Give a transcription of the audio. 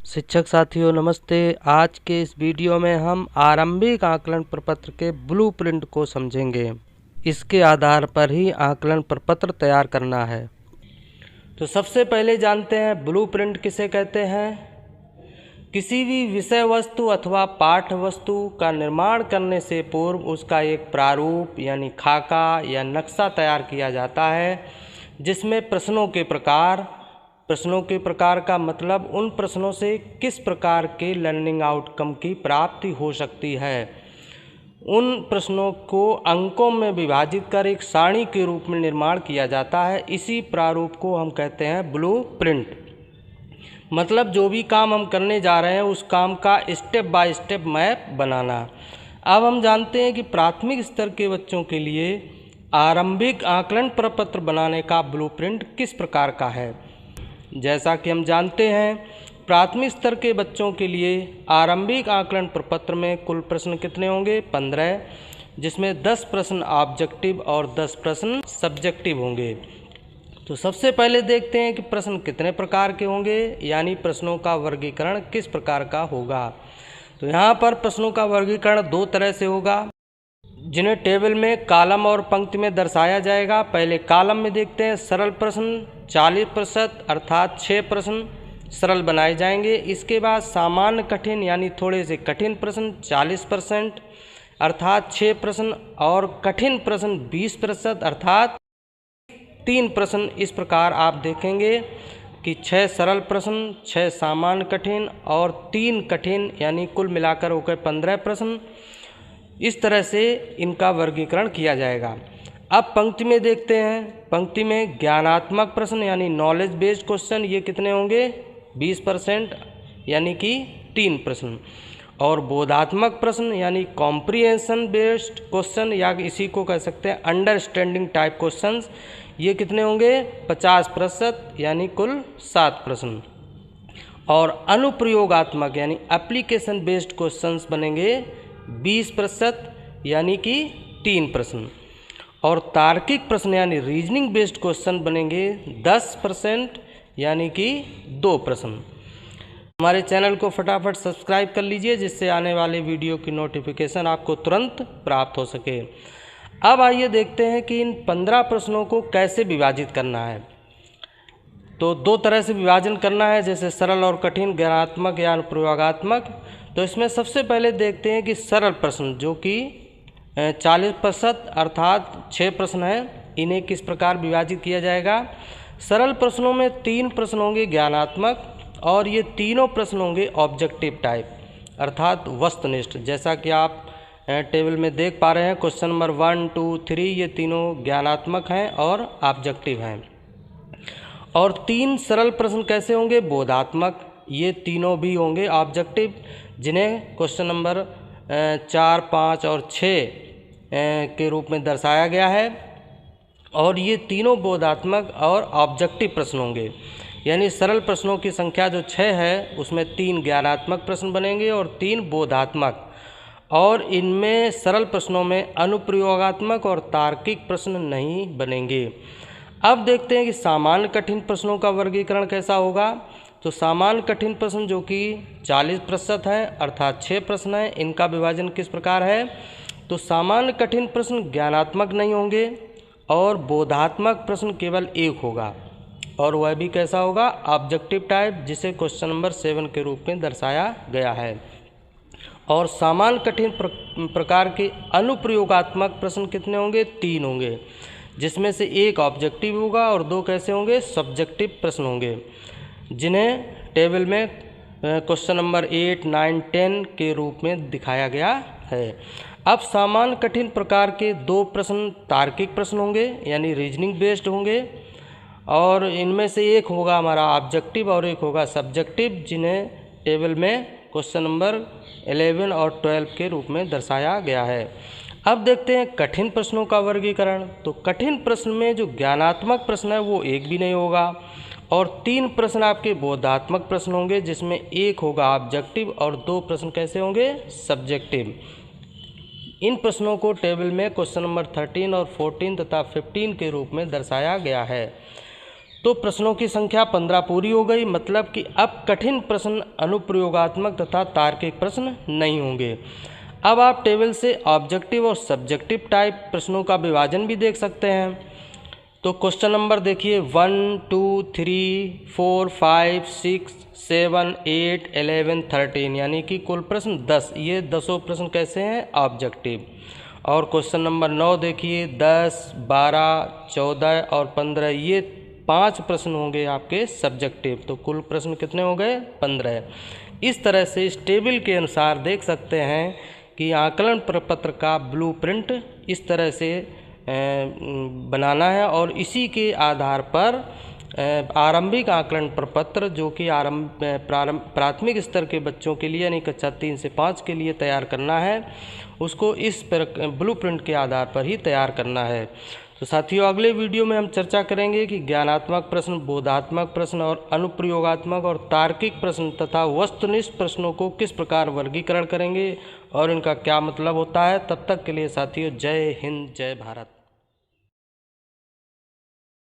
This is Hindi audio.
शिक्षक साथियों नमस्ते। आज के इस वीडियो में हम आरंभिक आकलन प्रपत्र के ब्लूप्रिंट को समझेंगे। इसके आधार पर ही आकलन प्रपत्र तैयार करना है। तो सबसे पहले जानते हैं ब्लूप्रिंट किसे कहते हैं। किसी भी विषय वस्तु अथवा पाठ्य वस्तु का निर्माण करने से पूर्व उसका एक प्रारूप यानी खाका या नक्शा तैयार किया जाता है, जिसमें प्रश्नों के प्रकार का मतलब उन प्रश्नों से किस प्रकार के लर्निंग आउटकम की प्राप्ति हो सकती है। उन प्रश्नों को अंकों में विभाजित कर एक सारणी के रूप में निर्माण किया जाता है। इसी प्रारूप को हम कहते हैं ब्लूप्रिंट। मतलब जो भी काम हम करने जा रहे हैं उस काम का स्टेप बाय स्टेप मैप बनाना। अब हम जानते हैं कि प्राथमिक स्तर के बच्चों के लिए आरंभिक आकलन प्रपत्र बनाने का ब्लूप्रिंट किस प्रकार का है। जैसा कि हम जानते हैं प्राथमिक स्तर के बच्चों के लिए आरंभिक आकलन प्रपत्र में कुल प्रश्न कितने होंगे 15, जिसमें 10 प्रश्न ऑब्जेक्टिव और 10 प्रश्न सब्जेक्टिव होंगे। तो सबसे पहले देखते हैं कि प्रश्न कितने प्रकार के होंगे, यानी प्रश्नों का वर्गीकरण किस प्रकार का होगा। तो यहाँ पर प्रश्नों का वर्गीकरण दो तरह से होगा, जिन्हें टेबल में कॉलम और पंक्ति में दर्शाया जाएगा। पहले कॉलम में देखते हैं सरल प्रश्न 40% अर्थात 6 प्रश्न सरल बनाए जाएंगे। इसके बाद सामान्य कठिन यानी थोड़े से कठिन प्रश्न 40% अर्थात 6 प्रश्न और कठिन प्रश्न 20% अर्थात 3 प्रश्न। इस प्रकार आप देखेंगे कि 6 सरल प्रश्न, 6 सामान्य कठिन और 3 कठिन, यानी कुल मिलाकर होकर 15 प्रश्न। इस तरह से इनका वर्गीकरण किया जाएगा। अब पंक्ति में देखते हैं। पंक्ति में ज्ञानात्मक प्रश्न यानी नॉलेज बेस्ड क्वेश्चन, ये कितने होंगे 20% यानी कि 3 प्रश्न। और बोधात्मक प्रश्न यानी कॉम्प्रिहेंशन बेस्ड क्वेश्चन या इसी को कह सकते हैं अंडरस्टैंडिंग टाइप क्वेश्चंस, ये कितने होंगे 50% यानी कुल 7 प्रश्न। और अनुप्रयोगात्मक यानी एप्लीकेशन बेस्ड क्वेश्चंस बनेंगे 20% यानी कि 3 प्रश्न। और तार्किक प्रश्न यानी रीजनिंग बेस्ड क्वेश्चन बनेंगे 10% यानी कि 2 प्रश्न। हमारे चैनल को फटाफट सब्सक्राइब कर लीजिए, जिससे आने वाले वीडियो की नोटिफिकेशन आपको तुरंत प्राप्त हो सके। अब आइए देखते हैं कि इन 15 प्रश्नों को कैसे विभाजित करना है। तो दो तरह से विभाजन करना है, जैसे सरल और कठिन, ज्ञानात्मक या अनुप्रयोगात्मक। तो इसमें सबसे पहले देखते हैं कि सरल प्रश्न जो कि 40% अर्थात 6 प्रश्न हैं, इन्हें किस प्रकार विभाजित किया जाएगा। सरल प्रश्नों में 3 प्रश्न होंगे ज्ञानात्मक और ये तीनों प्रश्न होंगे ऑब्जेक्टिव टाइप अर्थात वस्तुनिष्ठ। जैसा कि आप टेबल में देख पा रहे हैं, क्वेश्चन नंबर 1, 2, 3 ये तीनों ज्ञानात्मक हैं और ऑब्जेक्टिव हैं। और 3 सरल प्रश्न कैसे होंगे बोधात्मक, ये तीनों भी होंगे ऑब्जेक्टिव, जिन्हें क्वेश्चन नंबर 4, 5 और 6 के रूप में दर्शाया गया है। और ये तीनों बोधात्मक और ऑब्जेक्टिव प्रश्न होंगे, यानी सरल प्रश्नों की संख्या जो 6 है उसमें 3 ज्ञानात्मक प्रश्न बनेंगे और 3 बोधात्मक। और इनमें सरल प्रश्नों में अनुप्रयोगात्मक और तार्किक प्रश्न नहीं बनेंगे। अब देखते हैं कि सामान्य कठिन प्रश्नों का वर्गीकरण कैसा होगा। तो सामान्य कठिन प्रश्न जो कि 40% हैं अर्थात 6 प्रश्न हैं, इनका विभाजन किस प्रकार है। तो सामान्य कठिन प्रश्न ज्ञानात्मक नहीं होंगे और बोधात्मक प्रश्न केवल 1 होगा, और वह भी कैसा होगा ऑब्जेक्टिव टाइप, जिसे क्वेश्चन नंबर 7 के रूप में दर्शाया गया है। और सामान्य कठिन प्रकार के अनुप्रयोगात्मक प्रश्न कितने होंगे 3 होंगे, जिसमें से 1 ऑब्जेक्टिव होगा और 2 कैसे होंगे सब्जेक्टिव प्रश्न होंगे, जिन्हें टेबल में क्वेश्चन नंबर 8, 9, 10 के रूप में दिखाया गया है। अब सामान्य कठिन प्रकार के 2 प्रश्न तार्किक प्रश्न होंगे यानी रीजनिंग बेस्ड होंगे, और इनमें से 1 होगा हमारा ऑब्जेक्टिव और 1 होगा सब्जेक्टिव, जिन्हें टेबल में क्वेश्चन नंबर 11 और 12 के रूप में दर्शाया गया है। अब देखते हैं कठिन प्रश्नों का वर्गीकरण। तो कठिन प्रश्न में जो ज्ञानात्मक प्रश्न है वो 1 भी नहीं होगा, और 3 प्रश्न आपके बोधात्मक प्रश्न होंगे, जिसमें 1 होगा ऑब्जेक्टिव और 2 प्रश्न कैसे होंगे सब्जेक्टिव। इन प्रश्नों को टेबल में क्वेश्चन नंबर 13 और 14 तथा 15 के रूप में दर्शाया गया है। तो प्रश्नों की संख्या 15 पूरी हो गई। मतलब कि अब कठिन प्रश्न, अनुप्रयोगात्मक तथा तार्किक प्रश्न नहीं होंगे। अब आप टेबल से ऑब्जेक्टिव और सब्जेक्टिव टाइप प्रश्नों का विभाजन भी देख सकते हैं। तो क्वेश्चन नंबर देखिए 1, 2, 3, 4, 5, 6, 7, 8, 11, 13 यानी कि कुल प्रश्न 10। ये 10 प्रश्न कैसे हैं? ऑब्जेक्टिव। और क्वेश्चन नंबर 9 देखिए 10, 12, 14 और 15 ये 5 प्रश्न होंगे आपके सब्जेक्टिव। तो कुल प्रश्न कितने हो गए? 15। इस तरह से इस टेबल के अनुसार देख सकते हैं कि आकलन प्रपत्र का ब्लूप्रिंट इस तरह से बनाना है और इसी के आधार पर आरंभिक आकलन प्रपत्र जो कि प्राथमिक स्तर के बच्चों के लिए यानी कक्षा 3 से 5 के लिए तैयार करना है, उसको इस ब्लूप्रिंट के आधार पर ही तैयार करना है। तो साथियों, अगले वीडियो में हम चर्चा करेंगे कि ज्ञानात्मक प्रश्न, बोधात्मक प्रश्न और अनुप्रयोगात्मक और तार्किक प्रश्न तथा वस्तुनिष्ठ प्रश्नों को किस प्रकार वर्गीकरण करेंगे और इनका क्या मतलब होता है। तब तक के लिए साथियों, जय हिंद, जय भारत।